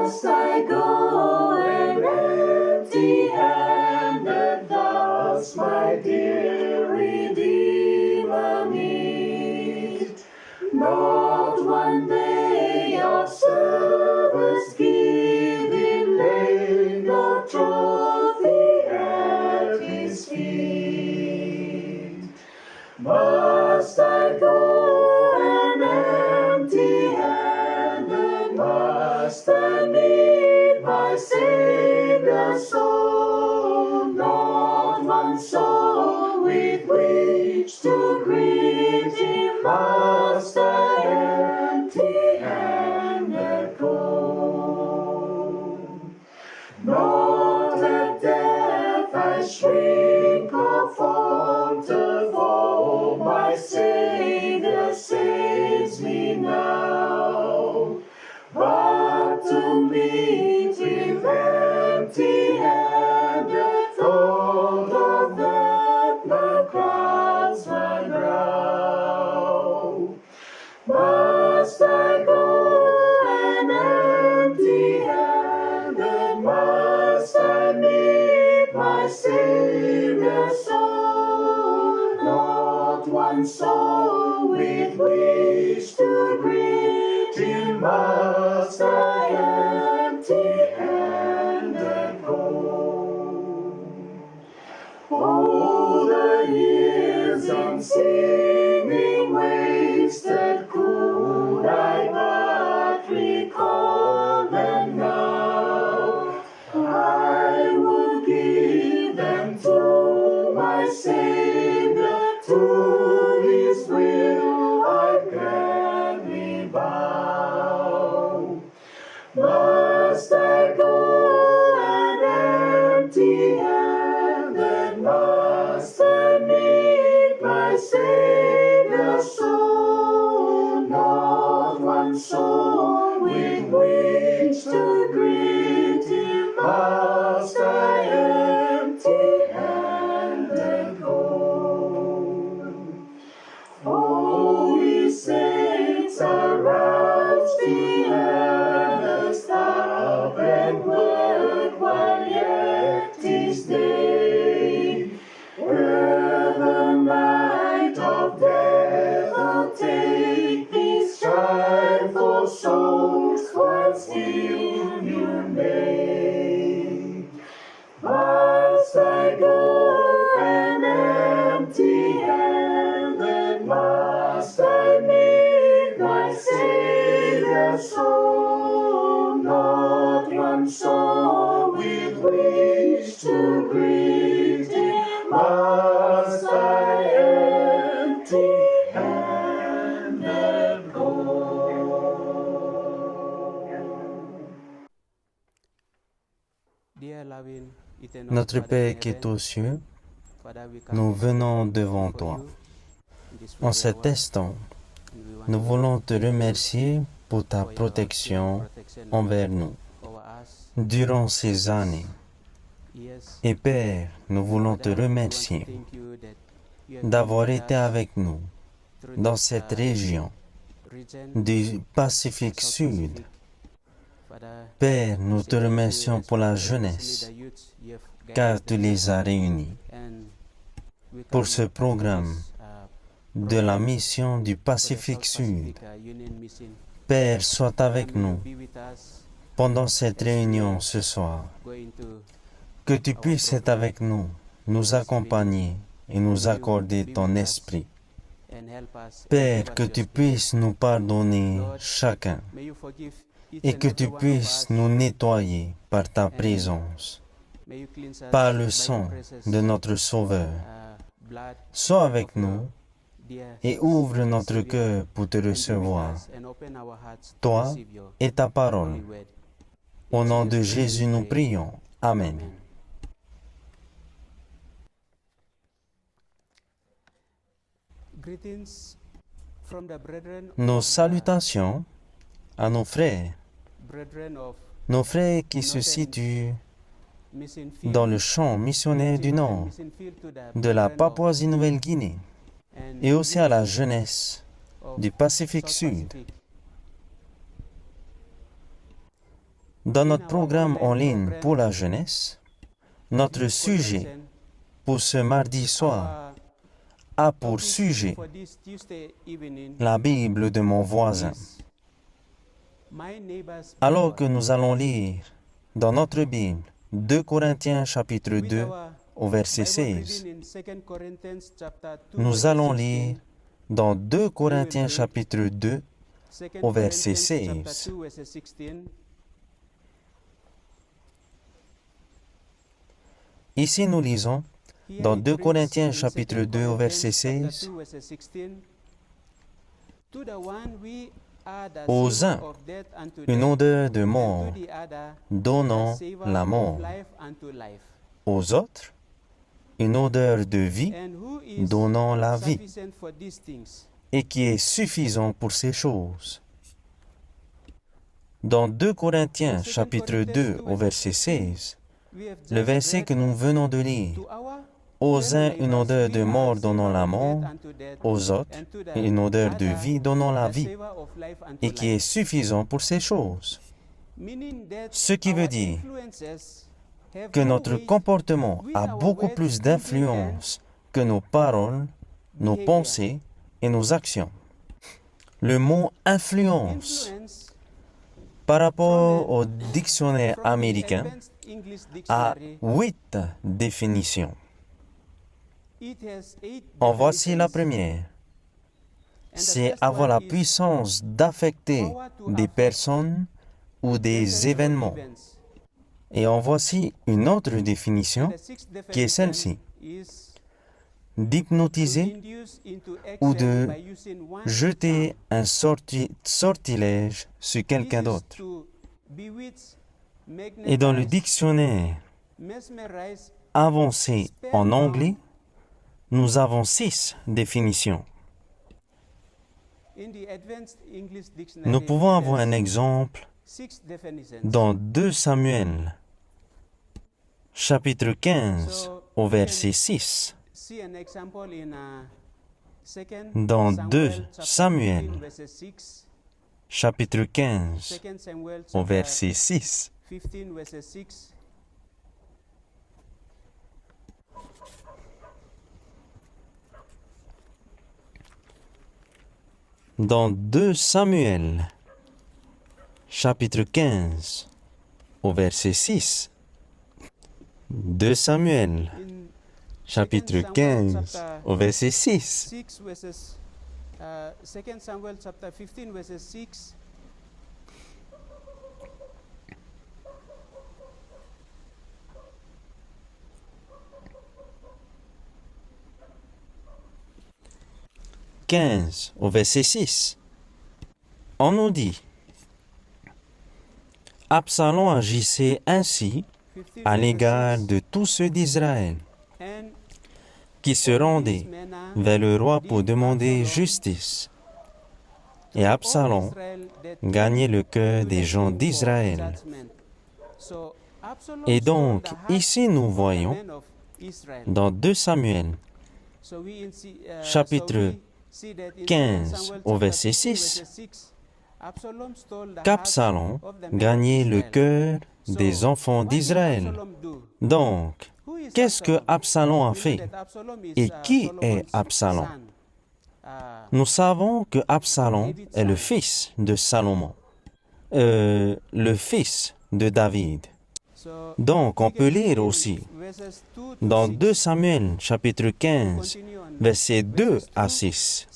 Must I go and empty-handed thus, my dear Redeemer, meet? Not one day of service giving, lay no trophy at his feet. Must I go and empty-handed? Must I meet my Savior so? Not one soul with which to greet him. Must I empty-handed go? Not at death I shrink or falter, for my Savior saves me now. But to meet him empty-handed, thought of that now clouds my brow. Must I go and empty-handed? Must I meet my Savior so? Not one soul with which to greet him. Must I empty-handed go? Oh, the years in singing wasted, could I but recall them now, I would give them to my Savior. To his will I gladly bow. Must I go and empty-handed? Must I meet my Savior so? Not one soul with which to greet him. Must I empty-handed go? Oh, ye saints, arouse the earnest, up and work while yet 'tis day. Ere the night of death take these strive for souls while still you may. Must I go and empty-handed? Must I meet my Savior so? Not one soul with which to greet him. Must I empty-handed go? Notre Père qui est aux cieux, nous venons devant toi. En cet instant, nous voulons te remercier pour ta protection envers nous durant ces années. Et Père, nous voulons te remercier d'avoir été avec nous dans cette région du Pacifique Sud. Père, nous te remercions pour la jeunesse, car tu les as réunis pour ce programme de la mission du Pacifique Sud. Père, sois avec nous pendant cette réunion ce soir. Que tu puisses être avec nous, nous accompagner et nous accorder ton esprit. Père, que tu puisses nous pardonner chacun et que tu puisses nous nettoyer par ta présence, par le sang de notre Sauveur. Sois avec nous et ouvre notre cœur pour te recevoir, toi et ta parole. Au nom de Jésus, nous prions. Amen. Nos salutations à nos frères qui se situent dans le champ missionnaire du Nord, de la Papouasie-Nouvelle-Guinée, et aussi à la jeunesse du Pacifique Sud. Dans notre programme en ligne pour la jeunesse, notre sujet pour ce mardi soir a pour sujet la Bible de mon voisin. Alors que nous allons lire dans notre Bible 2 Corinthiens chapitre 2 au verset 16, nous allons lire dans 2 Corinthiens chapitre 2 au verset 16. Ici nous lisons dans 2 Corinthiens chapitre 2 au verset 16. Aux uns, une odeur de mort, donnant la mort. Aux autres, une odeur de vie, donnant la vie, et qui est suffisant pour ces choses. Dans 2 Corinthiens chapitre 2 au verset 16, le verset que nous venons de lire, aux uns une odeur de mort donnant la mort, aux autres une odeur de vie donnant la vie, et qui est suffisant pour ces choses. Ce qui veut dire que notre comportement a beaucoup plus d'influence que nos paroles, nos pensées et nos actions. Le mot influence, par rapport au dictionnaire américain, a 8 définitions. En voici la première. C'est avoir la puissance d'affecter des personnes ou des événements. Et en voici une autre définition qui est celle-ci. D'hypnotiser ou de jeter un sortilège sur quelqu'un d'autre. Et dans le dictionnaire avancé en anglais, nous avons 6 définitions. Nous pouvons avoir un exemple dans 2 Samuel, chapitre 15, au verset 6. Dans 2 Samuel, chapitre 15, au verset 6. Dans 2 Samuel, chapitre 15, au verset 6. 2 Samuel, chapitre 15, au verset 6. 2 Samuel chapter 15 verses 6. Au verset 6, on nous dit, Absalom agissait ainsi à l'égard de tous ceux d'Israël qui se rendaient vers le roi pour demander justice. Et Absalom gagnait le cœur des gens d'Israël. Et donc, ici nous voyons, dans 2 Samuel, chapitre 15 au verset 6, qu'Absalom gagnait le cœur des enfants d'Israël. Donc, qu'est-ce que Absalom a fait? Et qui est Absalom? Nous savons que Absalom est le fils de Salomon, le fils de David. Donc, on peut lire aussi dans 2 Samuel, chapitre 15, versets 2 à 6.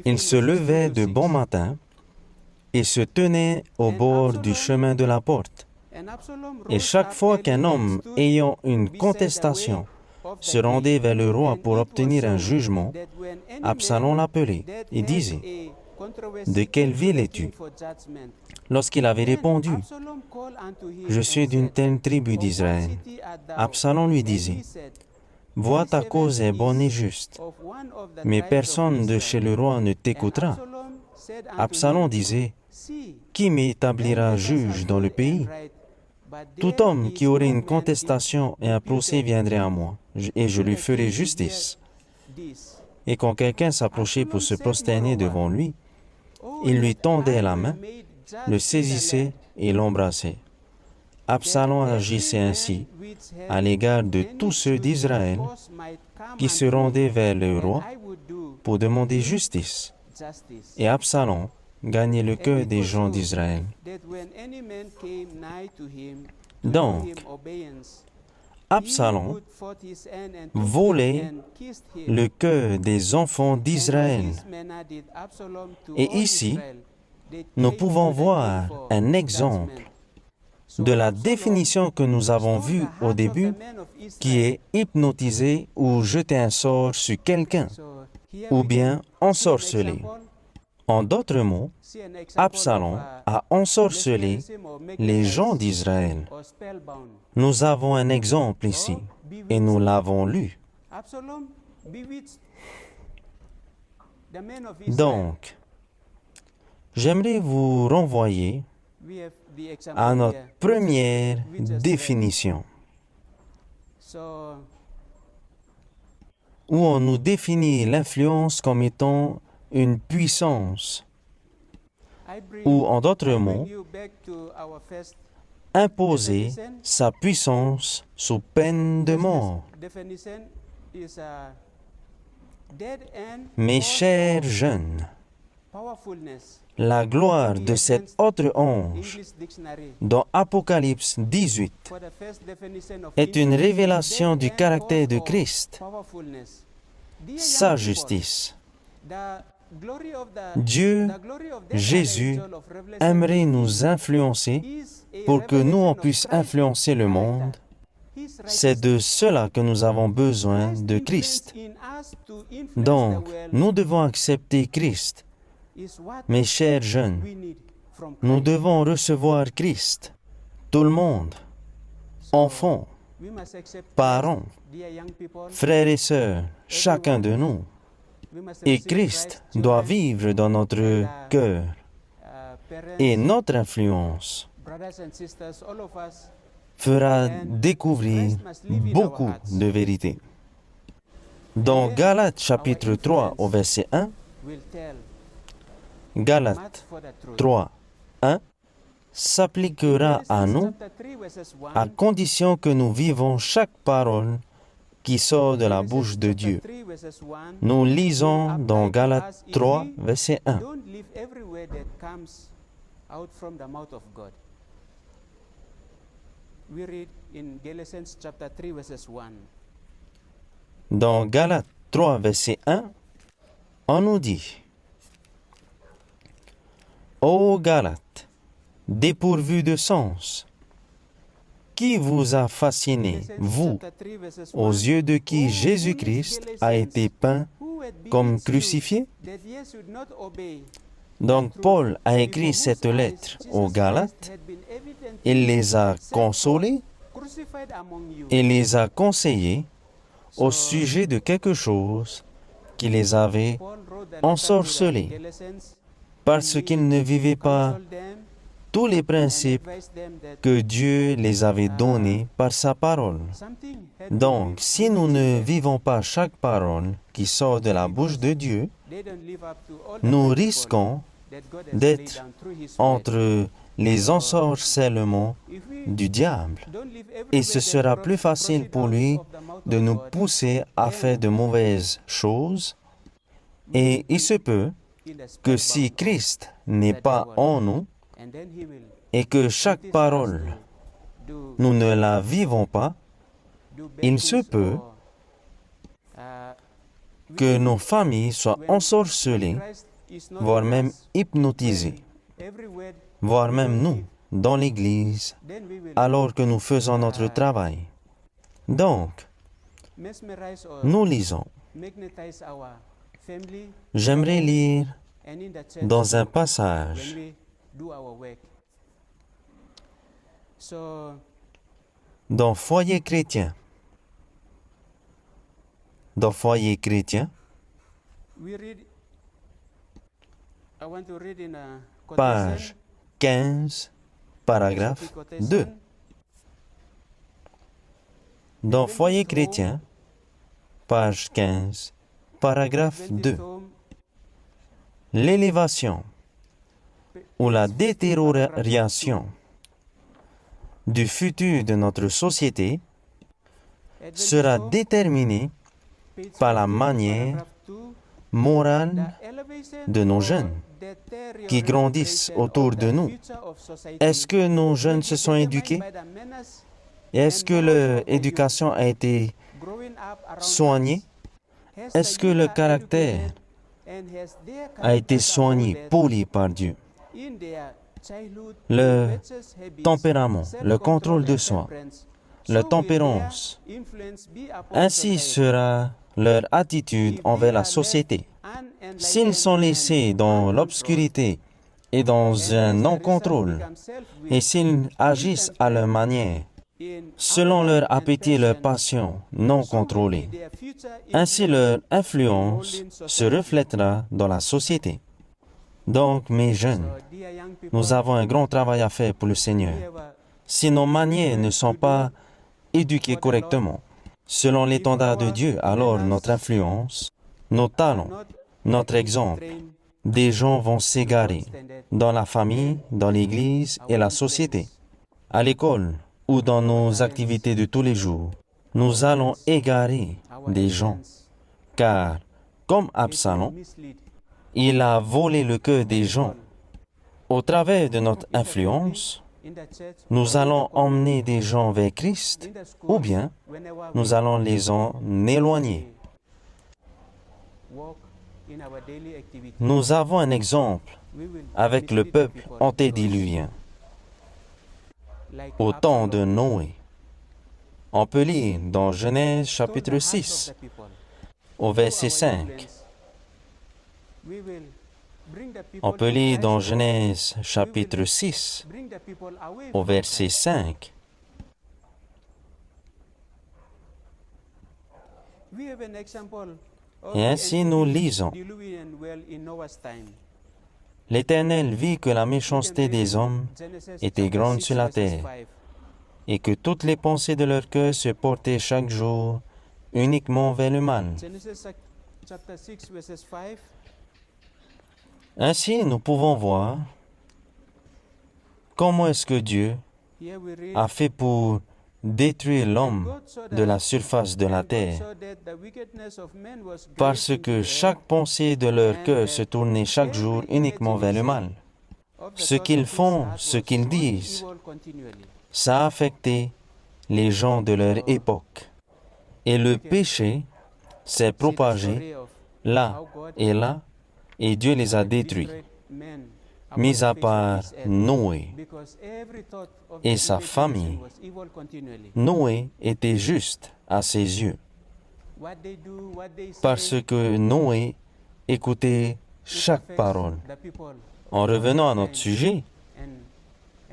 Il se levait de bon matin et se tenait au bord du chemin de la porte. Et chaque fois qu'un homme ayant une contestation se rendait vers le roi pour obtenir un jugement, Absalom l'appelait et disait, « De quelle ville es-tu » Lorsqu'il avait répondu, « Je suis d'une telle tribu d'Israël », Absalom lui disait, « Vois, ta cause est bonne et juste, mais personne de chez le roi ne t'écoutera. » Absalom disait, « Qui m'établira juge dans le pays ? Tout homme qui aurait une contestation et un procès viendrait à moi, et je lui ferai justice. » Et quand quelqu'un s'approchait pour se prosterner devant lui, il lui tendait la main, le saisissait et l'embrasser. Absalom agissait ainsi à l'égard de tous ceux d'Israël qui se rendaient vers le roi pour demander justice. Et Absalom gagnait le cœur des gens d'Israël. Donc, Absalom volait le cœur des enfants d'Israël. Et ici, nous pouvons voir un exemple de la définition que nous avons vue au début, qui est hypnotiser ou jeter un sort sur quelqu'un, ou bien ensorceler. En d'autres mots, Absalom a ensorcelé les gens d'Israël. Nous avons un exemple ici, et nous l'avons lu. Donc, j'aimerais vous renvoyer à notre première définition, où on nous définit l'influence comme étant une puissance, ou en d'autres mots, imposer sa puissance sous peine de mort. Mes chers jeunes, la gloire de cet autre ange dans Apocalypse 18 est une révélation du caractère de Christ, sa justice. Dieu, Jésus, aimerait nous influencer pour que nous on puisse influencer le monde. C'est de cela que nous avons besoin de Christ. Donc, nous devons accepter Christ. Mes chers jeunes, nous devons recevoir Christ. Tout le monde, enfants, parents, frères et sœurs, chacun de nous. Et Christ doit vivre dans notre cœur. Et notre influence fera découvrir beaucoup de vérités. Dans Galates chapitre 3 au verset 1, Galates 3, 1 s'appliquera à nous à condition que nous vivons chaque parole qui sort de la bouche de Dieu. Nous lisons dans Galates 3, verset 1. Dans Galates 3, verset 1, on nous dit: Ô Galates, dépourvus de sens, qui vous a fasciné, vous, aux yeux de qui Jésus-Christ a été peint comme crucifié? Donc Paul a écrit cette lettre aux Galates. Il les a consolés et les a conseillés au sujet de quelque chose qui les avait ensorcelés, parce qu'ils ne vivaient pas tous les principes que Dieu les avait donnés par sa parole. Donc, si nous ne vivons pas chaque parole qui sort de la bouche de Dieu, nous risquons d'être entre les ensorcellements du diable. Et ce sera plus facile pour lui de nous pousser à faire de mauvaises choses. Et il se peut que si Christ n'est pas en nous, et que chaque parole, nous ne la vivons pas, il se peut que nos familles soient ensorcelées, voire même hypnotisées, voire même nous, dans l'Église, alors que nous faisons notre travail. Donc, nous lisons. J'aimerais lire dans un passage dans Foyer chrétien. Dans Foyer chrétien, page 15, paragraphe 2. Dans Foyer chrétien, page 15, paragraphe 2. L'élévation ou la détérioration du futur de notre société Advent sera Info, déterminé page par la 15, manière paragraph 2, morale the elevation de nos or jeunes qui deterioration grandissent autour of de the nous. future of society Est-ce que nos jeunes will se be sont determined éduqués? by the menace Est-ce que leur éducation a été growing up around soignée? us. Has Est-ce the que youth le are caractère educated and has their a été characters are soigné, molded poli par Dieu? in their childhood Le virtuous habits, tempérament, le self-control contrôle de and soi, temperance, la so will tempérance, their influence be upon ainsi society. sera leur attitude If they envers la are left société. unenlightened S'ils sont and laissés dans uncontrolled, l'obscurité et dans and un as a result non-contrôle, become self-willed, et s'ils agissent à leur manière, in selon leur appetite and appétit et leur passion, passion non so will contrôlée, be their future ainsi influence leur in influence molding se society. reflètera dans la société. Donc, mes jeunes, So, dear young people, nous avons un grand travail à faire pour le Seigneur. we have a Si nos manières ne sont pas éduquées correctement, selon l'étendard de Dieu, alors notre influence, nos talents, not notre exemple, trained des gens vont s'égarer standard dans la famille, dans l'église et la société, à l'école ou dans nos activités de tous les jours. Nous allons égarer our des gens, influence, car, comme it will Absalom, mislead il a volé le cœur des gens. people. Au travers de notre influence, In the church, nous allons emmener des gens vers Christ, in the school, ou bien whenever nous allons les en éloigner. we walk in our daily activity, Nous avons un exemple we will avec le mislead the peuple people. antédiluvien, Like au temps de Absalom, Noé. On peut lire dans Genèse stole the chapitre hearts 6, of the people. au Through verset our 5. influence, we will bring the people On peut to lire dans Christ, Genèse chapitre 6, bring the people away au from verset Christ. 5. We have an example of Et the ainsi nous lisons. antediluvian well in Noah's time. L'Éternel vit que la We méchanceté can read des in hommes Genesis était chapter grande 6, sur la verses terre, 5. et que toutes les pensées de leur cœur se portaient chaque jour uniquement vers le mal. Genesis chapter 6, verses 5. Ainsi, nous pouvons voir comment est-ce que Dieu Here we read, a fait pour détruire l'homme God saw de that- la surface de la and God terre, saw that the wickedness of men was great parce in que the chaque earth, pensée de leur cœur se tournait chaque jour uniquement vers le mal. of the Ce thought qu'ils of his font, heart ce was qu'ils only disent, evil continually. Ça a affecté les gens de leur époque. Et le péché s'est See the propagé story of là how God et là, et Dieu les a détruits, destroyed men upon mis the à face of part this earth, Noé. because every thought of Et the sa wicked famille. person was evil continually. Noé était juste à ses yeux, What they do, what they say, parce que Noé écoutait it chaque affects parole. the people. En revenant à notre sujet,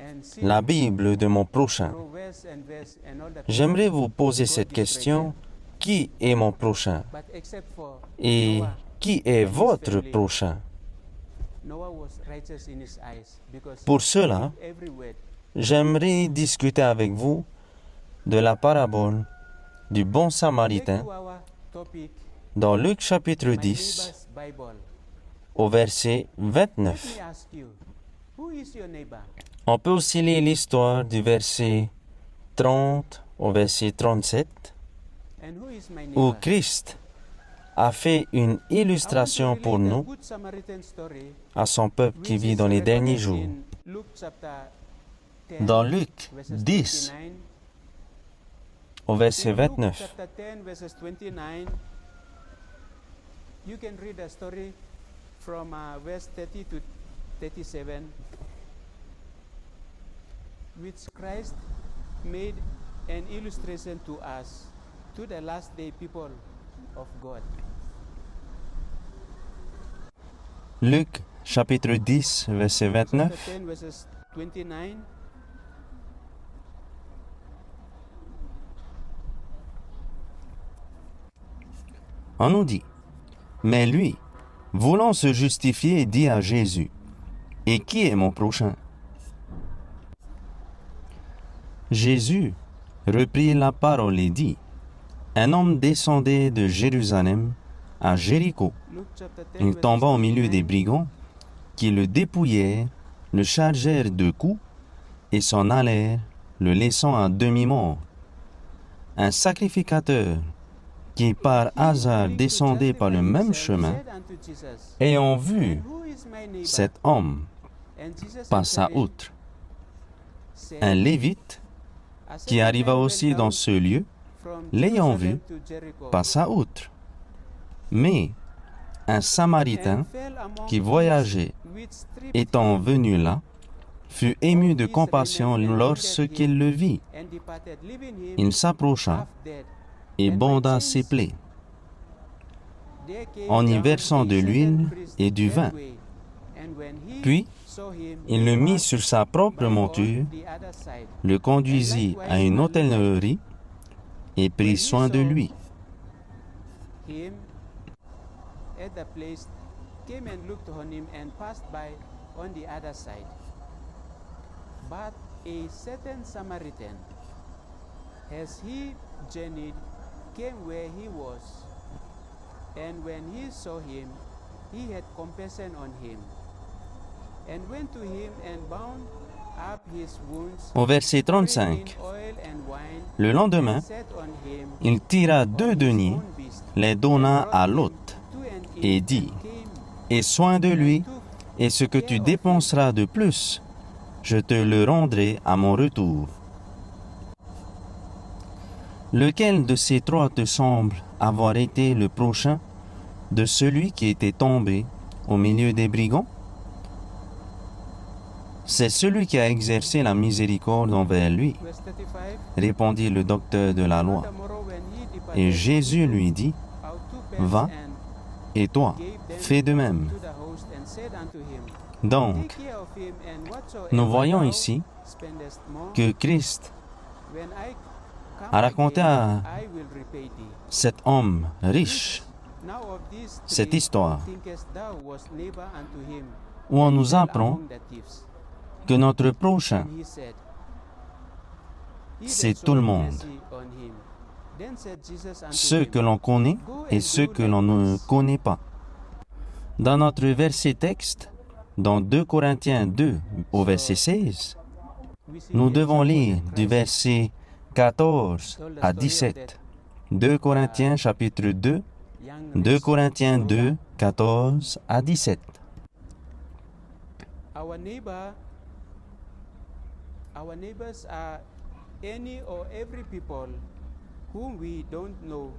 And see, la Bible de mon prochain, through verse and verse and all the j'aimerais people, vous poser God cette destroyed question. them. Qui est mon prochain? But except for Et Noah, qui est and his votre family, prochain? Noah was righteous in his eyes because Pour he cela, believed every word. j'aimerais discuter avec vous de la parabole du bon Back samaritain to our topic, dans Luc chapitre my 10 neighbor's Bible. au verset Let 29. me ask you, who is your neighbor? On peut aussi lire l'histoire du verset 30 au verset 37 And who is my où neighbor? Christ a fait une illustration pour nous à son peuple qui vit dans les derniers jours. Dans Luc 10 au verset 29, Chapter 10, verses 29, you can read a story from verse 30 to 37, which Christ made an illustration to us, to the last day people of God. Luc chapitre 10 verset Chapter 29, 10, verses 29. on nous dit, mais lui, voulant se justifier, dit à Jésus, et qui est mon prochain? Jésus reprit la parole et dit, un homme descendait de Jérusalem à Jéricho. Luke chapter 10, Il verses tomba au milieu 29. des brigands qui le dépouillèrent, le chargèrent de coups et s'en allèrent, le laissant à demi-mort. Un sacrificateur qui par hasard descendait par le même chemin, ayant vu cet homme, passa outre. Un Lévite qui arriva aussi dans ce lieu, l'ayant vu, passa outre. Mais un Samaritain qui voyageait, étant venu là, fut ému de compassion lorsqu'il le vit. Il s'approcha et banda ses plaies, en y versant de l'huile et du vin. Puis, il le mit sur sa propre monture, le conduisit à une hôtellerie et prit soin de lui. But a certain Samaritan, as he journeyed, came where he was, and when he saw him, he had compassion on him, and went to him and bound up his wounds. Au verset 35, le lendemain, il tira 2 deniers, les donna à l'hôte, et dit, « Aie soin de lui, et ce que tu dépenseras de plus, je te le rendrai à mon retour. » Lequel de ces 3 te semble avoir été le prochain de celui qui était tombé au milieu des brigands? C'est celui qui a exercé la miséricorde envers lui, répondit le docteur de la loi. Et Jésus lui dit, « Va, et toi, fais de même. » Donc, nous voyons ici que Christ a raconté à cet homme riche cette histoire où on nous apprend que notre prochain, c'est tout le monde, ceux que l'on connaît et ceux que l'on ne connaît pas. Dans notre verset texte, dans 2 Corinthiens 2 au verset 16, nous devons lire du verset 14 à 17. 2 Corinthiens chapitre 2, 2 Corinthiens 2, 14 à 17. Our neighbors are any or every people whom we don't know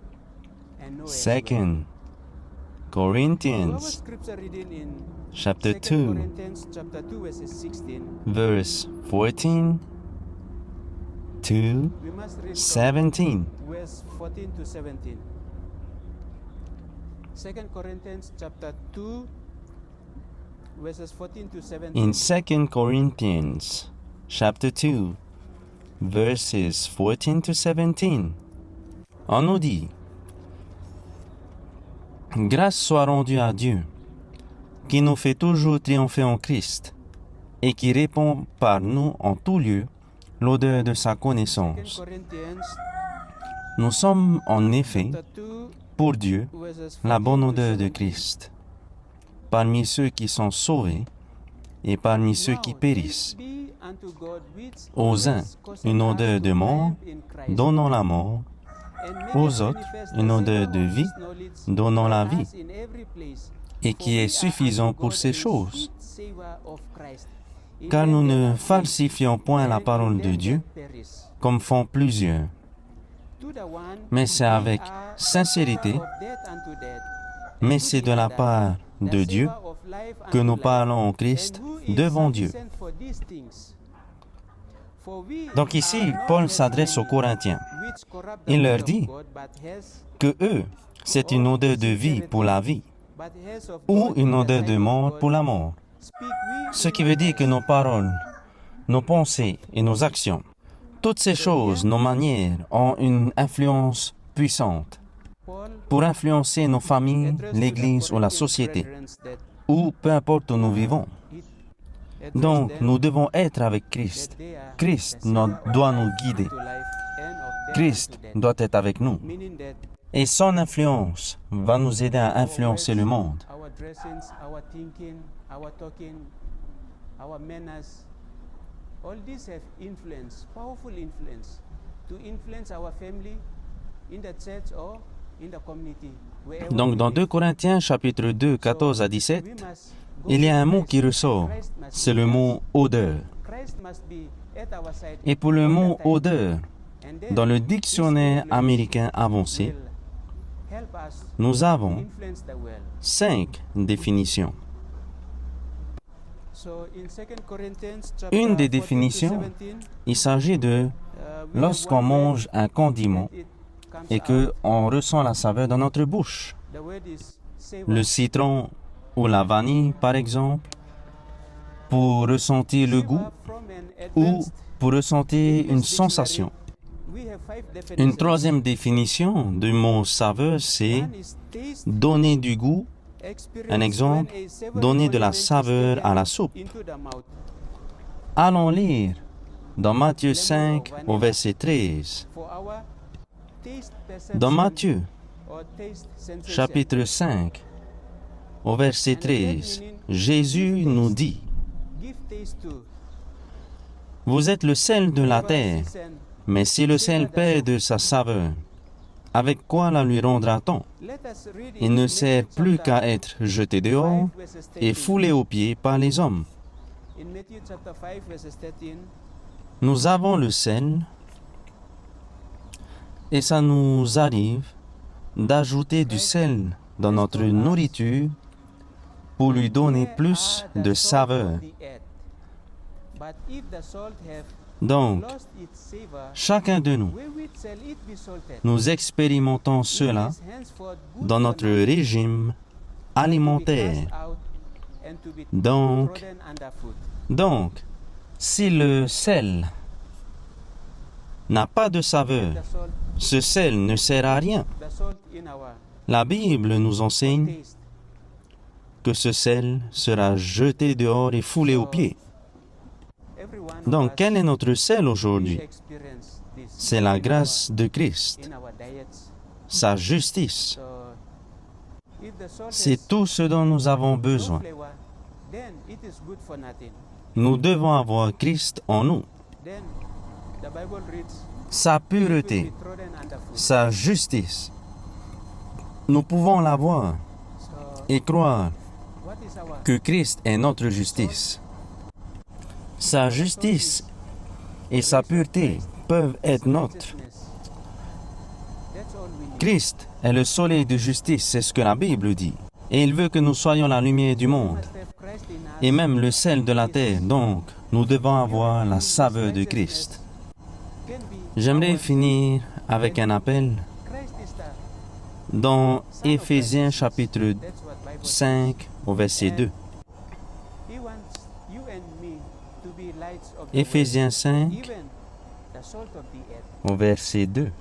and know as well. 2 Corinthians Scripture reading in chapter 2 2, Corinthians chapter 2 verses 16. verse 14 to We must read from 17. verse 14 to 17. 2 Corinthians chapter 2 verses 14 to 17. In 2 Corinthians chapter 2, verses 14 to 17, on nous dit, « Grâce soit rendue à Dieu, qui nous fait toujours triompher en Christ, et qui répand par nous en tout lieu l'odeur de sa 2 connaissance. Corinthians Nous sommes en effet, chapter 2 pour Dieu, verses la 14 bonne to odeur de 17. Christ, parmi ceux qui sont sauvés et parmi ceux qui périssent. Aux uns, une odeur de mort, donnant la mort, aux autres, une odeur de vie, donnant la vie, et qui est suffisant pour ces choses. Car nous ne falsifions point la parole de Dieu, comme font plusieurs, mais c'est avec sincérité, mais c'est de la part de Dieu que nous parlons en Christ devant Dieu. Donc ici, Paul s'adresse aux Corinthiens. Il leur dit que eux, c'est une odeur de vie pour la vie, ou une odeur de mort pour la mort. Ce qui veut dire que nos paroles, nos pensées et nos actions, toutes ces choses, nos manières, ont une influence puissante pour influencer nos familles, l'Église ou la société, ou peu importe où nous vivons. Donc, nous devons être avec Christ. Christ doit nous guider. Christ doit être avec nous. Et son influence va nous aider à influencer le monde. All these have influence, powerful influence, to influence our family, in the church or in the community. Donc dans 2 Corinthiens chapitre 2, 14 à 17, il y a un mot qui ressort, c'est le mot odeur. Et pour le mot odeur, dans le dictionnaire américain avancé, nous avons 5 définitions. Une des définitions, il s'agit de lorsqu'on mange un condiment et qu'on ressent la saveur dans notre bouche. Le citron ou la vanille, par exemple, pour ressentir le goût ou pour ressentir une sensation. Une troisième définition du mot saveur, c'est donner du goût. Un exemple, donner de la saveur à la soupe. Allons lire dans Matthieu 5 au verset 13. Dans Matthieu, chapitre 5, au verset 13, Jésus nous dit, « Vous êtes le sel de la terre, mais si le sel perd de sa saveur, avec quoi la lui rendra-t-on? Il ne sert plus qu'à être jeté dehors et foulé aux pieds par les hommes. » Nous avons le sel et ça nous arrive d'ajouter du sel dans notre nourriture pour lui donner plus de saveur. Donc, chacun de nous, nous expérimentons cela dans notre régime alimentaire. Donc, si le sel n'a pas de saveur, ce sel ne sert à rien. La Bible nous enseigne que ce sel sera jeté dehors et foulé aux pieds. Donc, quel est notre sel aujourd'hui? C'est la grâce de Christ, sa justice. C'est tout ce dont nous avons besoin. Nous devons avoir Christ en nous. Sa pureté, sa justice. Nous pouvons l'avoir et croire que Christ est notre justice. Sa justice et sa pureté peuvent être nôtres. Christ est le soleil de justice, c'est ce que la Bible dit. Et il veut que nous soyons la lumière du monde. Et même le sel de la terre, donc nous devons avoir la saveur de Christ. J'aimerais finir avec un appel dans Éphésiens chapitre 5 au verset 2. Éphésiens 5 au verset 2.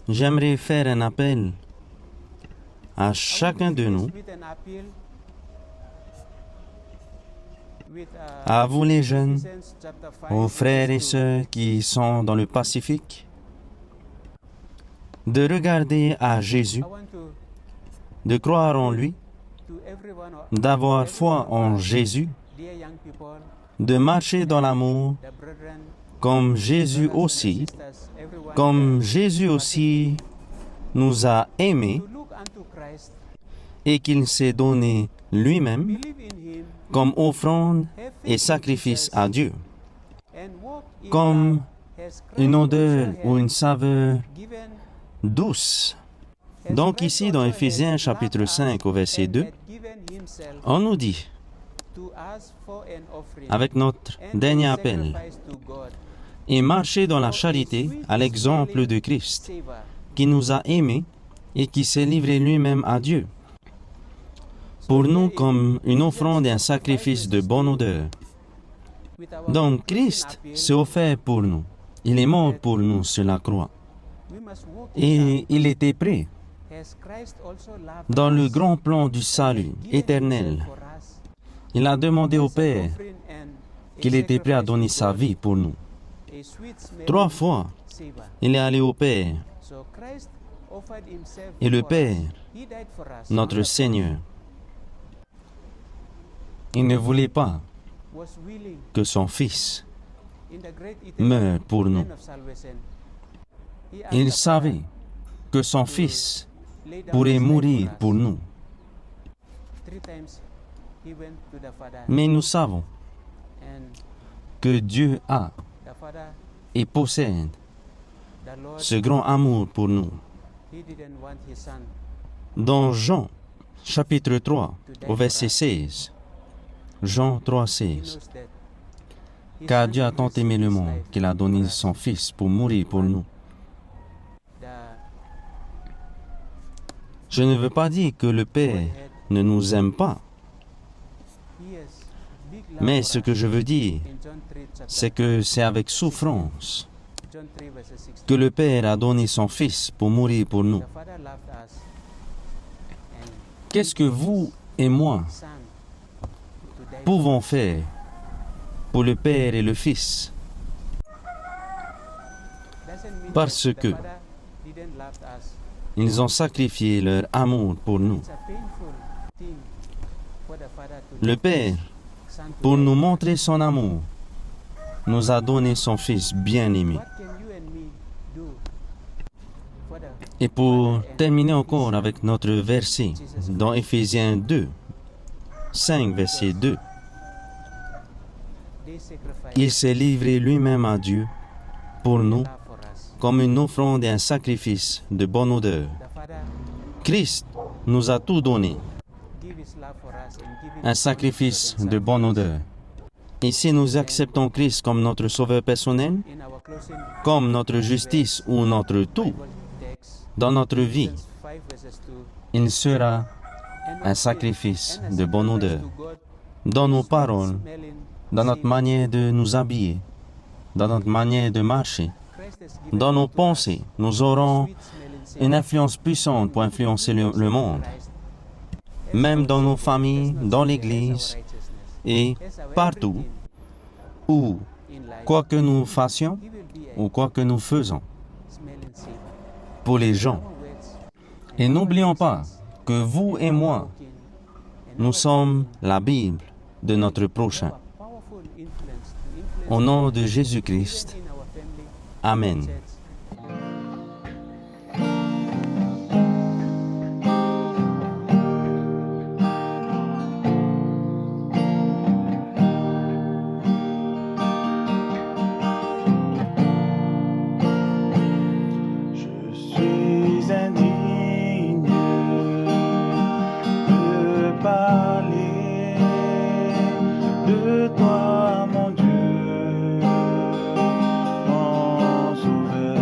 J'aimerais faire un appel à chacun de nous, à vous les jeunes, aux frères et sœurs qui sont dans le Pacifique, de regarder à Jésus, de croire en lui, d'avoir foi en Jésus, de marcher dans l'amour, comme Jésus aussi nous a aimés et qu'il s'est donné lui-même comme offrande et sacrifice à Dieu, comme une odeur ou une saveur douce. Donc ici dans Éphésiens chapitre 5 au verset 2, on nous dit, avec notre dernier appel, et marcher dans la charité à l'exemple de Christ, qui nous a aimés et qui s'est livré lui-même à Dieu, pour nous comme une offrande et un sacrifice de bonne odeur. Donc Christ s'est offert pour nous. Il est mort pour nous sur la croix. Et il était prêt dans le grand plan du salut éternel. Il a demandé au Père qu'il était prêt à donner sa vie pour nous. 3 fois, il est allé au Père. Et le Père, notre Seigneur, Il ne voulait pas was willing que son Fils in the great meure pour nous. plan of salvation. He asked Il the Father savait que son Fils lay down pourrait his life mourir for us. pour nous. 3 times he went to the Father Mais nous savons and que Dieu a the Father, et possède the Lord, ce grand amour pour nous. he didn't want his son Dans Jean, chapitre 3, au verset 16, Jean 3, he 16, knows that his car son Dieu a tant invested aimé le his monde life qu'il a donné for us. son Fils pour mourir pour nous. The Je ne veux pas dire que le Père Godhead, ne nous aime pas, he has big love mais for ce us. que je veux dire, In John 3 chapter c'est que c'est avec souffrance John 3 verse 16. que le Père a donné son Fils pour mourir pour nous. The Father loved us and Qu'est-ce que vous et moi Son to die pouvons faire pour le Père et le Fils? doesn't mean Parce that que the Father didn't love us. Ils ont sacrifié leur amour pour nous. It's a painful thing for the Father to Le let Père, his Son to pour die. nous montrer son amour, nous a donné son Fils bien-aimé. What can you and me do for the Et pour Father and terminer his encore Son? avec notre verset, dans Éphésiens 2, 5, verset 2, They sacrificed il s'est livré lui-même à Dieu pour nous love for us. comme une offrande et un sacrifice de bonne odeur. The Father Christ nous a tout donné, give his love for us and give un his sacrifice only de begotten bonne Son. odeur. Et si nous acceptons Christ comme notre sauveur personnel, In our closing comme notre justice ou notre tout Bible text, dans notre vie, Ephesians 5 verses 2, il sera and un of sacrifice faith and a de bonne sacrifice odeur. to God, Dans nos sweet paroles, smelling dans notre savor. manière de nous habiller, dans notre manière de marcher, Christ has given dans nos unto us pensées, nous aurons sweet smelling savor. une influence puissante pour influencer le monde, Christ, même dans nos familles, as not dans seen l'Église as our righteousness, et as our partout everything où, in life, quoi que nous fassions he will be a ou quoi que nous faisons smelling savor. pour les gens. Our words and Et our n'oublions pas actions que vous et moi, walking and nous our sommes talking la Bible de notre prochain. have a powerful influence to influence Au nom de even Jésus-Christ, in our family, Amen. church. Je suis indigne de parler de toi, mon Dieu, mon Sauveur.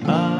Amen.